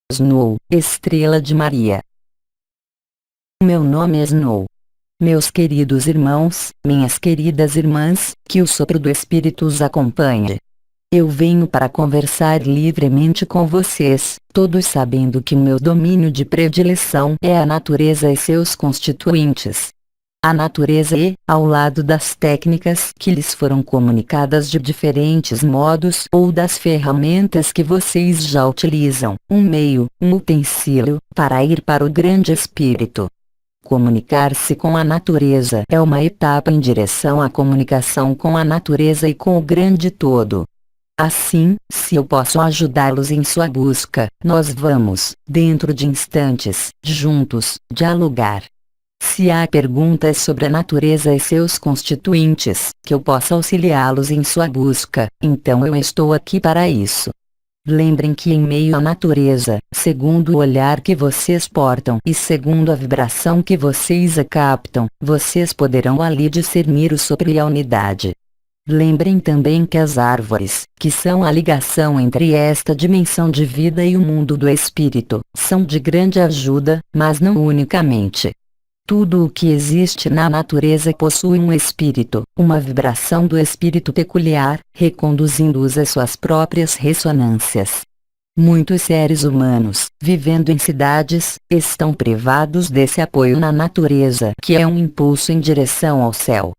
Snow, estrela de Maria. Meu nome é Snow. Meus queridos irmãos, minhas queridas irmãs, que o sopro do Espírito os acompanhe. Eu venho para conversar livremente com vocês, todos sabendo que meu domínio de predileção é a natureza e seus constituintes. A natureza e, ao lado das técnicas que lhes foram comunicadas de diferentes modos ou das ferramentas que vocês já utilizam, um meio, um utensílio, para ir para o grande Espírito. Comunicar-se com a natureza é uma etapa em direção à comunicação com a natureza e com o grande todo. Assim, se eu posso ajudá-los em sua busca, nós vamos, dentro de instantes, juntos, dialogar. Se há perguntas sobre a natureza e seus constituintes, que eu possa auxiliá-los em sua busca, então eu estou aqui para isso. Lembrem que em meio à natureza, segundo o olhar que vocês portam e segundo a vibração que vocês a captam, vocês poderão ali discernir o sopro e a unidade. Lembrem também que as árvores, que são a ligação entre esta dimensão de vida e o mundo do espírito, são de grande ajuda, mas não unicamente. Tudo o que existe na natureza possui um espírito, uma vibração do espírito peculiar, reconduzindo-os às suas próprias ressonâncias. Muitos seres humanos, vivendo em cidades, estão privados desse apoio na natureza, que é um impulso em direção ao céu.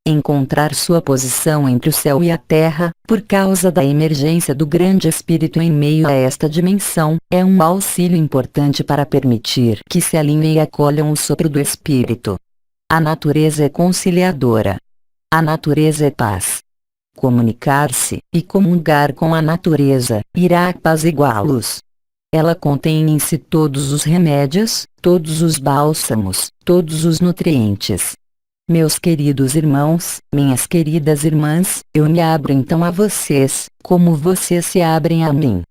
Encontrar sua posição entre o céu e a terra, por causa da emergência do grande espírito em meio a esta dimensão, é um auxílio importante para permitir que se alinhem e acolham o sopro do espírito. A natureza é conciliadora. A natureza é paz. Comunicar-se e comungar com a natureza irá apaziguá-los. Ela contém em si todos os remédios, todos os bálsamos, todos os nutrientes. Meus queridos irmãos, minhas queridas irmãs, eu me abro então a vocês, como vocês se abrem a mim.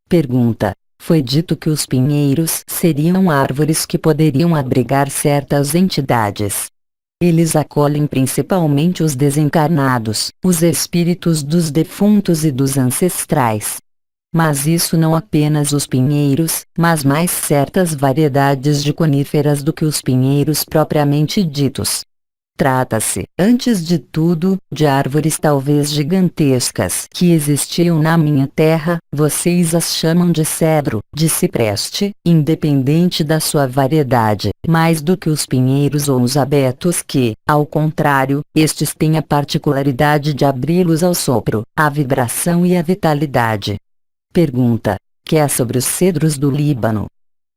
Pergunta: foi dito que os pinheiros seriam árvores que poderiam abrigar certas entidades. Eles acolhem principalmente os desencarnados, os espíritos dos defuntos e dos ancestrais. Mas isso não apenas os pinheiros, mas mais certas variedades de coníferas do que os pinheiros propriamente ditos. Trata-se, antes de tudo, de árvores talvez gigantescas que existiam na minha terra, vocês as chamam de cedro, de cipreste, independente da sua variedade, mais do que os pinheiros ou os abetos que, ao contrário, estes têm a particularidade de abri-los ao sopro, à vibração e à vitalidade. Pergunta: que é sobre os cedros do Líbano?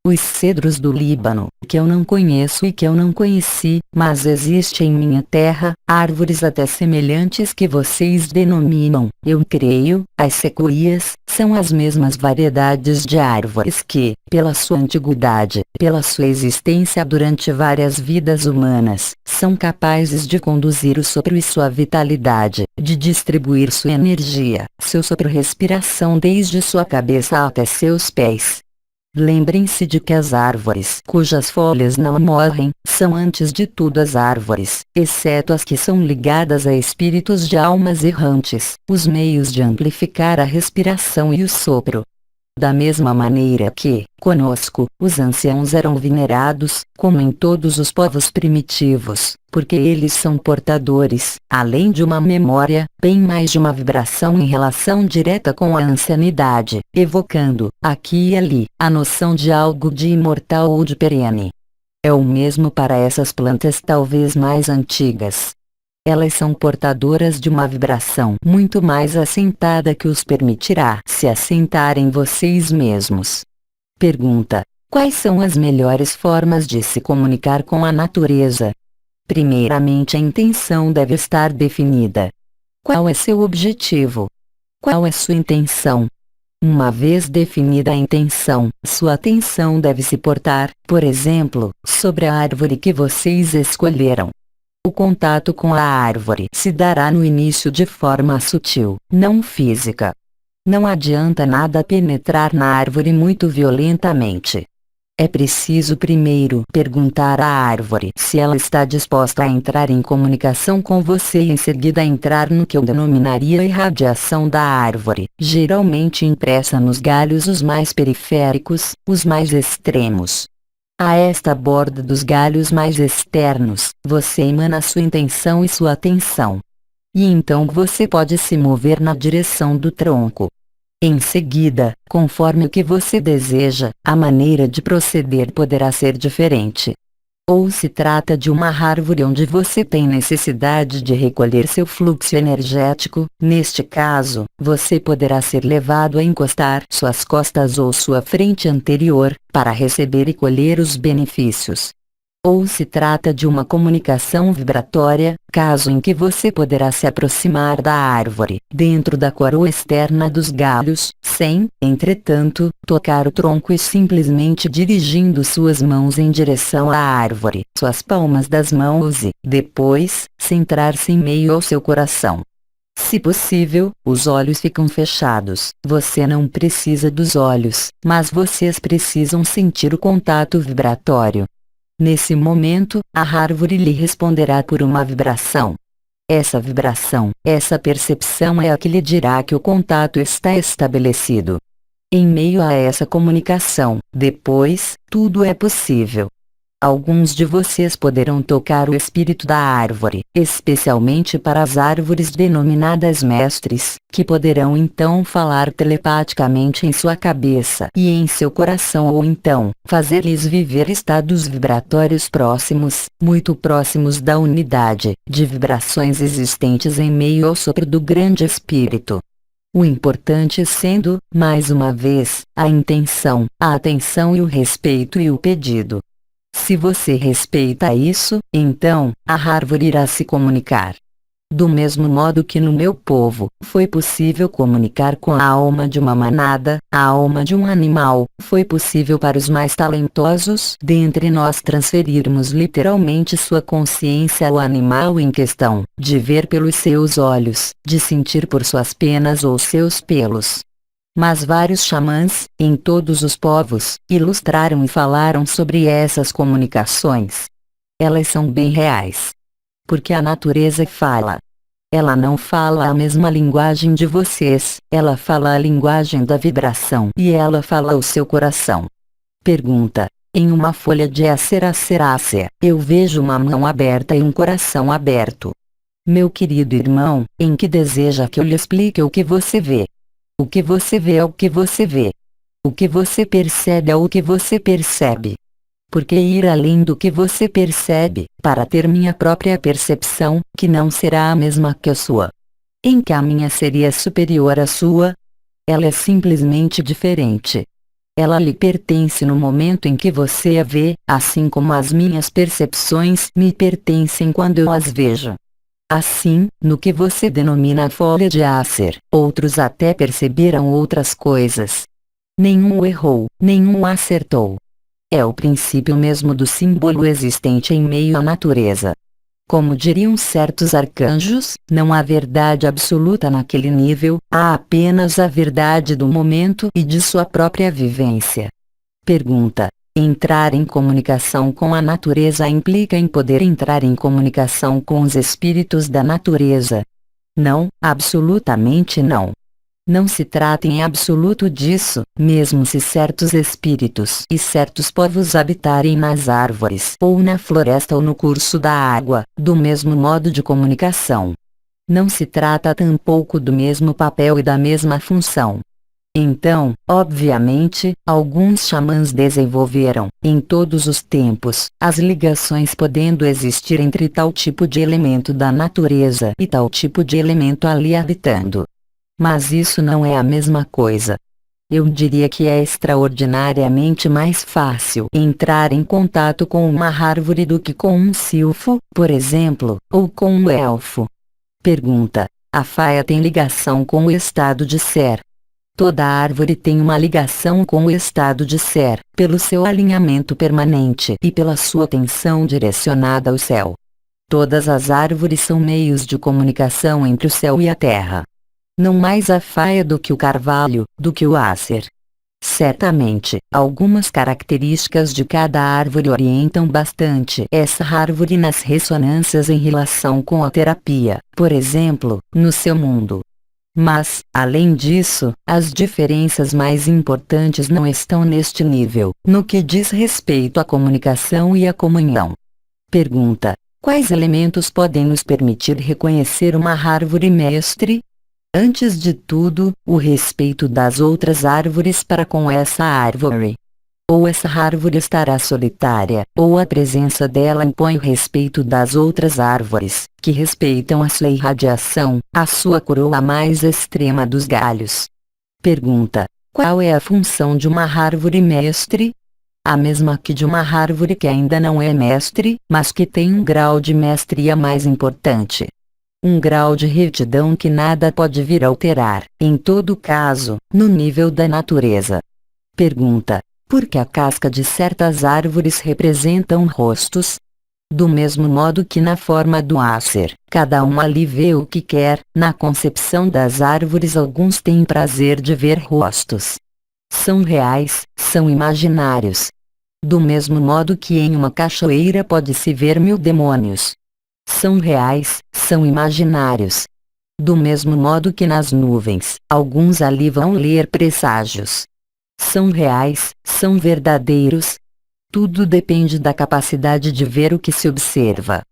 Os cedros do Líbano, que eu não conheço e que eu não conheci, mas existe em minha terra, árvores até semelhantes que vocês denominam, eu creio, as sequoias, são as mesmas variedades de árvores que, pela sua antiguidade, pela sua existência durante várias vidas humanas, são capazes de conduzir o sopro e sua vitalidade, de distribuir sua energia, seu sopro-respiração desde sua cabeça até seus pés. Lembrem-se de que as árvores cujas folhas não morrem, são antes de tudo as árvores, exceto as que são ligadas a espíritos de almas errantes, os meios de amplificar a respiração e o sopro. Da mesma maneira que, conosco, os anciãos eram venerados, como em todos os povos primitivos, porque eles são portadores, além de uma memória, bem mais de uma vibração em relação direta com a ancianidade, evocando, aqui e ali, a noção de algo de imortal ou de perene. É o mesmo para essas plantas talvez mais antigas. Elas são portadoras de uma vibração muito mais assentada que os permitirá se assentarem vocês mesmos. Pergunta: quais são as melhores formas de se comunicar com a natureza? Primeiramente, a intenção deve estar definida. Qual é seu objetivo? Qual é sua intenção? Uma vez definida a intenção, sua atenção deve se portar, por exemplo, sobre a árvore que vocês escolheram. O contato com a árvore se dará no início de forma sutil, não física. Não adianta nada penetrar na árvore muito violentamente. É preciso primeiro perguntar à árvore se ela está disposta a entrar em comunicação com você e em seguida entrar no que eu denominaria irradiação da árvore, geralmente impressa nos galhos os mais periféricos, os mais extremos. A esta borda dos galhos mais externos, você emana sua intenção e sua atenção. E então você pode se mover na direção do tronco. Em seguida, conforme o que você deseja, a maneira de proceder poderá ser diferente. Ou se trata de uma árvore onde você tem necessidade de recolher seu fluxo energético, neste caso, você poderá ser levado a encostar suas costas ou sua frente anterior, para receber e colher os benefícios. Ou se trata de uma comunicação vibratória, caso em que você poderá se aproximar da árvore, dentro da coroa externa dos galhos, sem, entretanto, tocar o tronco e simplesmente dirigindo suas mãos em direção à árvore, suas palmas das mãos e, depois, centrar-se em meio ao seu coração. Se possível, os olhos ficam fechados. Você não precisa dos olhos, mas vocês precisam sentir o contato vibratório. Nesse momento, a árvore lhe responderá por uma vibração. Essa vibração, essa percepção é a que lhe dirá que o contato está estabelecido. Em meio a essa comunicação, depois, tudo é possível. Alguns de vocês poderão tocar o espírito da árvore, especialmente para as árvores denominadas mestres, que poderão então falar telepaticamente em sua cabeça e em seu coração ou então, fazer-lhes viver estados vibratórios próximos, muito próximos da unidade, de vibrações existentes em meio ao sopro do grande espírito. O importante sendo, mais uma vez, a intenção, a atenção e o respeito e o pedido. Se você respeita isso, então, a árvore irá se comunicar. Do mesmo modo que no meu povo, foi possível comunicar com a alma de uma manada, a alma de um animal, foi possível para os mais talentosos dentre nós transferirmos literalmente sua consciência ao animal em questão, de ver pelos seus olhos, de sentir por suas penas ou seus pelos. Mas vários xamãs, em todos os povos, ilustraram e falaram sobre essas comunicações. Elas são bem reais. Porque a natureza fala. Ela não fala a mesma linguagem de vocês, ela fala a linguagem da vibração e ela fala o seu coração. Pergunta: em uma folha de aceracea, eu vejo uma mão aberta e um coração aberto. Meu querido irmão, em que deseja que eu lhe explique o que você vê? O que você vê é o que você vê. O que você percebe é o que você percebe. Por que ir além do que você percebe, para ter minha própria percepção, que não será a mesma que a sua? Em que a minha seria superior à sua? Ela é simplesmente diferente. Ela lhe pertence no momento em que você a vê, assim como as minhas percepções me pertencem quando eu as vejo. Assim, no que você denomina a folha de Acer, outros até perceberam outras coisas. Nenhum errou, nenhum acertou. É o princípio mesmo do símbolo existente em meio à natureza. Como diriam certos arcanjos, não há verdade absoluta naquele nível, há apenas a verdade do momento e de sua própria vivência. Pergunta: entrar em comunicação com a natureza implica em poder entrar em comunicação com os espíritos da natureza? Não, absolutamente não. Não se trata em absoluto disso, mesmo se certos espíritos e certos povos habitarem nas árvores ou na floresta ou no curso da água, do mesmo modo de comunicação. Não se trata tampouco do mesmo papel e da mesma função. Então, obviamente, alguns xamãs desenvolveram, em todos os tempos, as ligações podendo existir entre tal tipo de elemento da natureza e tal tipo de elemento ali habitando. Mas isso não é a mesma coisa. Eu diria que é extraordinariamente mais fácil entrar em contato com uma árvore do que com um silfo, por exemplo, ou com um elfo. Pergunta: a faia tem ligação com o estado de ser? Toda árvore tem uma ligação com o estado de ser, pelo seu alinhamento permanente e pela sua atenção direcionada ao céu. Todas as árvores são meios de comunicação entre o céu e a terra. Não mais a faia do que o carvalho, do que o Acer. Certamente, algumas características de cada árvore orientam bastante essa árvore nas ressonâncias em relação com a terapia, por exemplo, no seu mundo. Mas, além disso, as diferenças mais importantes não estão neste nível, no que diz respeito à comunicação e à comunhão. Pergunta: quais elementos podem nos permitir reconhecer uma árvore mestre? Antes de tudo, o respeito das outras árvores para com essa árvore. Ou essa árvore estará solitária, ou a presença dela impõe o respeito das outras árvores, que respeitam a sua irradiação, a sua coroa mais extrema dos galhos. Pergunta: qual é a função de uma árvore mestre? A mesma que de uma árvore que ainda não é mestre, mas que tem um grau de mestria mais importante. Um grau de retidão que nada pode vir alterar, em todo caso, no nível da natureza. Pergunta: por que a casca de certas árvores representam rostos? Do mesmo modo que na forma do Acer, cada um ali vê o que quer, na concepção das árvores alguns têm prazer de ver rostos. São reais, são imaginários. Do mesmo modo que em uma cachoeira pode-se ver 1000 demônios. São reais, são imaginários. Do mesmo modo que nas nuvens, alguns ali vão ler presságios. São reais, são verdadeiros. Tudo depende da capacidade de ver o que se observa.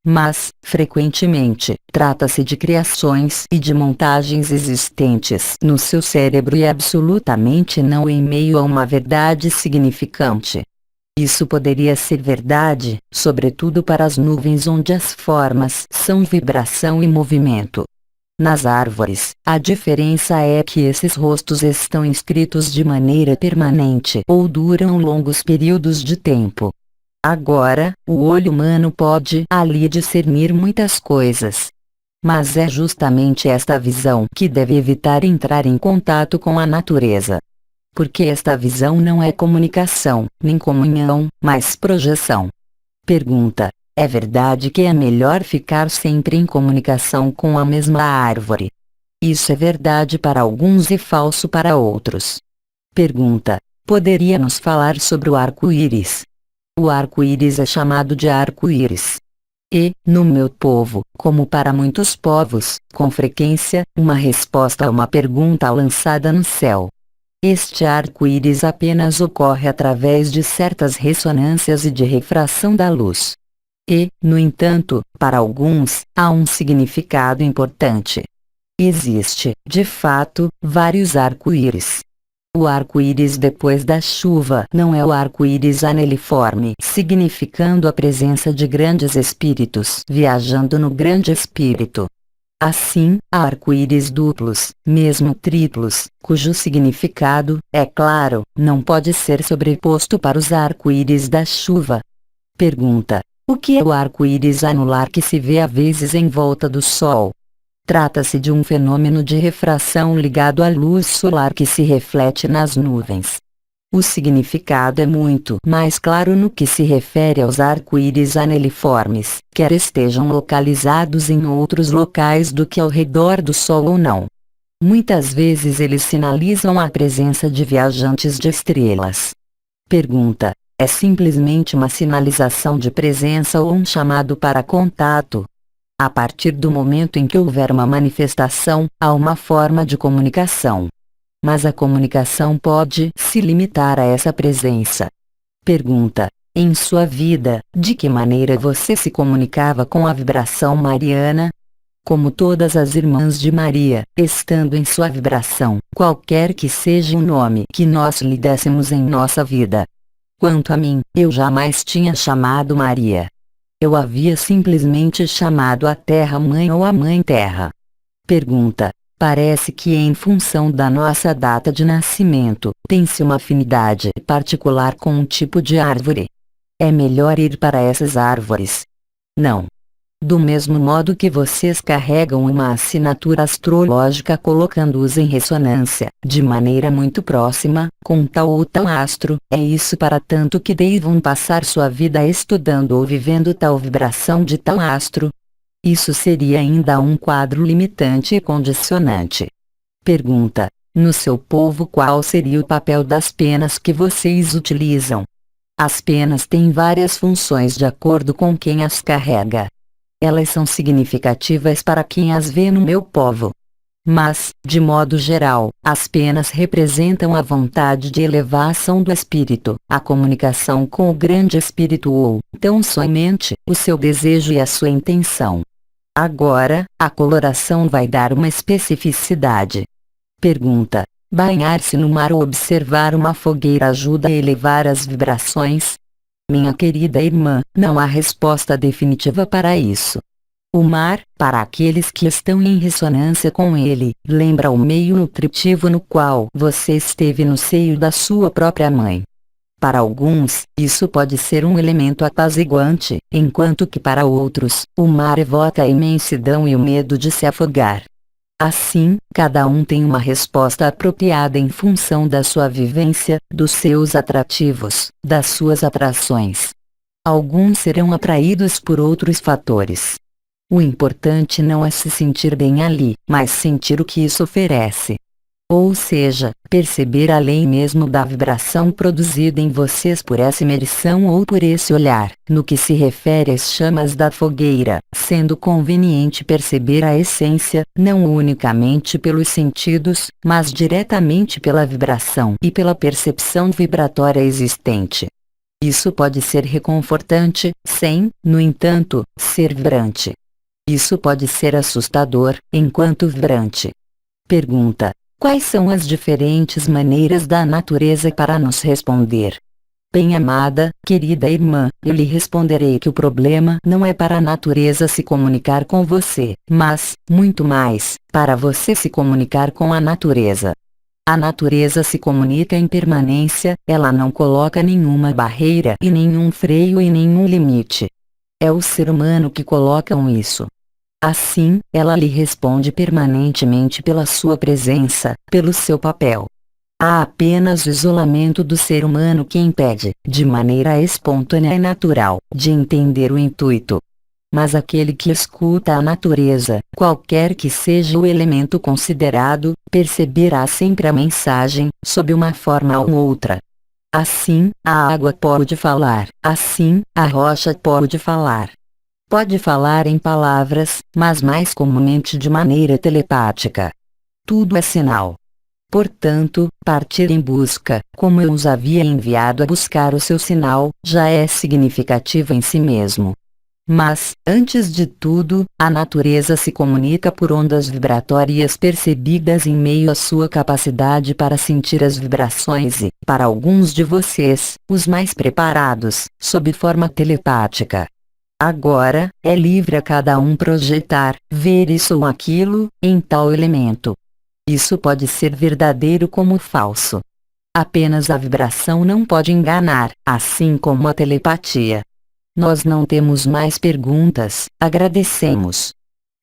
Mas, frequentemente, trata-se de criações e de montagens existentes no seu cérebro e absolutamente não em meio a uma verdade significante. Isso poderia ser verdade, sobretudo para as nuvens onde as formas são vibração e movimento. Nas árvores, a diferença é que esses rostos estão inscritos de maneira permanente ou duram longos períodos de tempo. Agora, o olho humano pode ali discernir muitas coisas. Mas é justamente esta visão que deve evitar entrar em contato com a natureza. Porque esta visão não é comunicação, nem comunhão, mas projeção. Pergunta: é verdade que é melhor ficar sempre em comunicação com a mesma árvore? Isso é verdade para alguns e falso para outros. Pergunta: poderia nos falar sobre o arco-íris? O arco-íris é chamado de arco-íris. E, no meu povo, como para muitos povos, com frequência, uma resposta a uma pergunta lançada no céu. Este arco-íris apenas ocorre através de certas ressonâncias e de refração da luz. E, no entanto, para alguns, há um significado importante. Existe, de fato, vários arco-íris. O arco-íris depois da chuva não é o arco-íris aneliforme, significando a presença de grandes espíritos viajando no grande espírito. Assim, há arco-íris duplos, mesmo triplos, cujo significado, é claro, não pode ser sobreposto para os arco-íris da chuva. Pergunta: o que é o arco-íris anular que se vê às vezes em volta do Sol? Trata-se de um fenômeno de refração ligado à luz solar que se reflete nas nuvens. O significado é muito mais claro no que se refere aos arco-íris aneliformes, quer estejam localizados em outros locais do que ao redor do Sol ou não. Muitas vezes eles sinalizam a presença de viajantes de estrelas. Pergunta: é simplesmente uma sinalização de presença ou um chamado para contato? A partir do momento em que houver uma manifestação, há uma forma de comunicação. Mas a comunicação pode se limitar a essa presença. Pergunta: em sua vida, de que maneira você se comunicava com a vibração mariana? Como todas as irmãs de Maria, estando em sua vibração, qualquer que seja o nome que nós lhe dessemos em nossa vida. Quanto a mim, eu jamais tinha chamado Maria. Eu havia simplesmente chamado a Terra-mãe ou a Mãe-Terra. Pergunta: parece que em função da nossa data de nascimento, tem-se uma afinidade particular com um tipo de árvore. É melhor ir para essas árvores? Não. Do mesmo modo que vocês carregam uma assinatura astrológica colocando-os em ressonância, de maneira muito próxima, com tal ou tal astro, é isso para tanto que devam passar sua vida estudando ou vivendo tal vibração de tal astro? Isso seria ainda um quadro limitante e condicionante. Pergunta: No seu polvo, qual seria o papel das penas que vocês utilizam? As penas têm várias funções de acordo com quem as carrega. Elas são significativas para quem as vê no meu povo. Mas, de modo geral, as penas representam a vontade de elevação do espírito, a comunicação com o grande espírito ou, tão somente, o seu desejo e a sua intenção. Agora, a coloração vai dar uma especificidade. Pergunta: banhar-se no mar ou observar uma fogueira ajuda a elevar as vibrações? Minha querida irmã, não há resposta definitiva para isso. O mar, para aqueles que estão em ressonância com ele, lembra o meio nutritivo no qual você esteve no seio da sua própria mãe. Para alguns, isso pode ser um elemento apaziguante, enquanto que para outros, o mar evoca a imensidão e o medo de se afogar. Assim, cada um tem uma resposta apropriada em função da sua vivência, dos seus atrativos, das suas atrações. Alguns serão atraídos por outros fatores. O importante não é se sentir bem ali, mas sentir o que isso oferece. Ou seja, perceber além mesmo da vibração produzida em vocês por essa imersão ou por esse olhar, no que se refere às chamas da fogueira, sendo conveniente perceber a essência, não unicamente pelos sentidos, mas diretamente pela vibração e pela percepção vibratória existente. Isso pode ser reconfortante, sem, no entanto, ser vibrante. Isso pode ser assustador, enquanto vibrante. Pergunta: quais são as diferentes maneiras da natureza para nos responder? Bem amada, querida irmã, eu lhe responderei que o problema não é para a natureza se comunicar com você, mas, muito mais, para você se comunicar com a natureza. A natureza se comunica em permanência, ela não coloca nenhuma barreira e nenhum freio e nenhum limite. É o ser humano que coloca isso. Assim, ela lhe responde permanentemente pela sua presença, pelo seu papel. Há apenas o isolamento do ser humano que impede, de maneira espontânea e natural, de entender o intuito. Mas aquele que escuta a natureza, qualquer que seja o elemento considerado, perceberá sempre a mensagem, sob uma forma ou outra. Assim, a água pode falar, assim, a rocha pode falar. Pode falar em palavras, mas mais comumente de maneira telepática. Tudo é sinal. Portanto, partir em busca, como eu os havia enviado a buscar o seu sinal, já é significativo em si mesmo. Mas, antes de tudo, a natureza se comunica por ondas vibratórias percebidas em meio à sua capacidade para sentir as vibrações e, para alguns de vocês, os mais preparados, sob forma telepática. Agora, é livre a cada um projetar, ver isso ou aquilo, em tal elemento. Isso pode ser verdadeiro como falso. Apenas a vibração não pode enganar, assim como a telepatia. Nós não temos mais perguntas, agradecemos.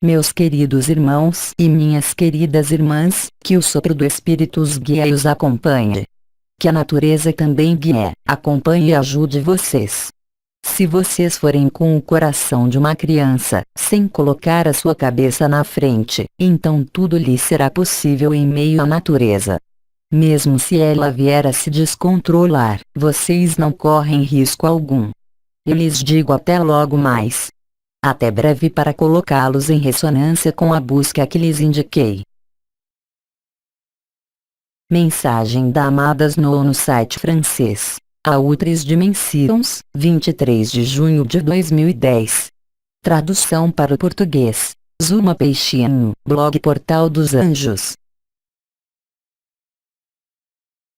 Meus queridos irmãos e minhas queridas irmãs, que o sopro do Espírito os guie e os acompanhe. Que a natureza também guie, acompanhe e ajude vocês. Se vocês forem com o coração de uma criança, sem colocar a sua cabeça na frente, então tudo lhe será possível em meio à natureza. Mesmo se ela vier a se descontrolar, vocês não correm risco algum. Eu lhes digo até logo mais. Até breve para colocá-los em ressonância com a busca que lhes indiquei. Mensagem da amada Snow no site francês. A Outres Dimensões, 23 de junho de 2010. Tradução para o português. Zuma Peixinho, blog Portal dos Anjos.